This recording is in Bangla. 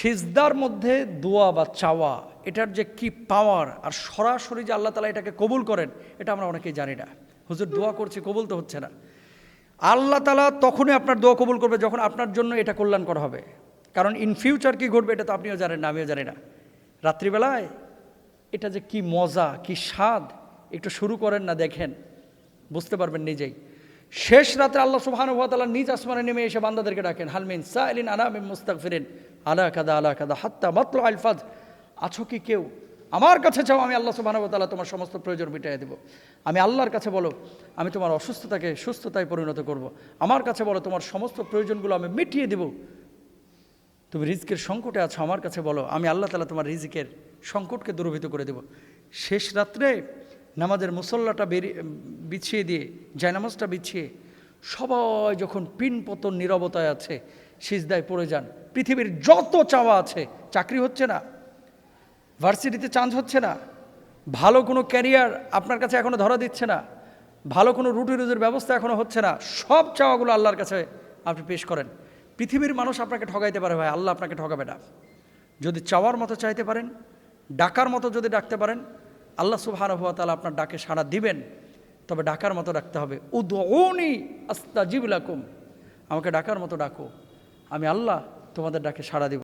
সিজদার মধ্যে দোয়া বা চাওয়া, এটার যে কি পাওয়ার, আর সরাসরি যে আল্লাহ তাআলা এটাকে কবুল করেন, এটা আমরা অনেকেই জানি না। হুজুর দোয়া করছি, কবুল তো হচ্ছে না। আল্লাহ তাআলা তখনই আপনার দোয়া কবুল করবে যখন আপনার জন্য এটা কল্যাণকর হবে। কারণ ইন ফিউচার কি ঘটবে এটা তো আপনিও জানেন না, আমিও জানি না। রাত্রিবেলায় এটা যে কি মজা, কি স্বাদ, একটু শুরু করেন না, দেখেন, বুঝতে পারবেন নিজেই। শেষ রাতে আল্লাহ সুবহানাহু ওয়া তাআলা নিজ আসমানে নেমে এসে বান্দাদেরকে ডাকেন, হাল মিন সাইলিন আনা মিন মুস্তাগফিরিন আলা কাদা হাত্তা মাতলু আল ফাজর। আছো কি কেউ, আমার কাছে চাও, আমি আল্লাহ সুবহানাহু ওয়া তাআলা তোমার সমস্ত প্রয়োজন মিটিয়ে দেব। আমি আল্লাহর কাছে বলো, আমি তোমার অসুস্থতাকে সুস্থতায় পরিণত করব। আমার কাছে বলো, তোমার সমস্ত প্রয়োজনগুলো আমি মিটিয়ে দেব। তুমি রিজকের সংকটে আছো, আমার কাছে বলো, আমি আল্লাহ তাআলা তোমার রিজিকের সংকটকে দূরীভূত করে দেব। শেষ রাত্রে নামাজের মুসল্লাটা বিছিয়ে দিয়ে, জায়নামাজটা বিছিয়ে সবাই যখন পিনপতন নীরবতায় আছে, সিজদায় পড়ে যান। পৃথিবীর যত চাওয়া আছে, চাকরি হচ্ছে না, ভার্সিটিতে চান্স হচ্ছে না, ভালো কোনো ক্যারিয়ার আপনার কাছে এখনও ধরা দিচ্ছে না, ভালো কোনো রুটি রুজির ব্যবস্থা এখনও হচ্ছে না, সব চাওয়াগুলো আল্লাহর কাছে আপনি পেশ করেন। পৃথিবীর মানুষ আপনাকে ঠকাইতে পারে ভাই, আল্লাহ আপনাকে ঠকাবে না। যদি চাওয়ার মতো চাইতে পারেন, ডাকার মতো যদি ডাকতে পারেন, আল্লাহ সুবহানাহু ওয়া তাআলা আপনার ডাকে সাড়া দিবেন। তবে ডাকার মতো ডাকতে হবে। উদউনি আস্তাজিব লাকুম, আমাকে ডাকার মতো ডাকো, আমি আল্লাহ তোমাদের ডাকে সাড়া দিব।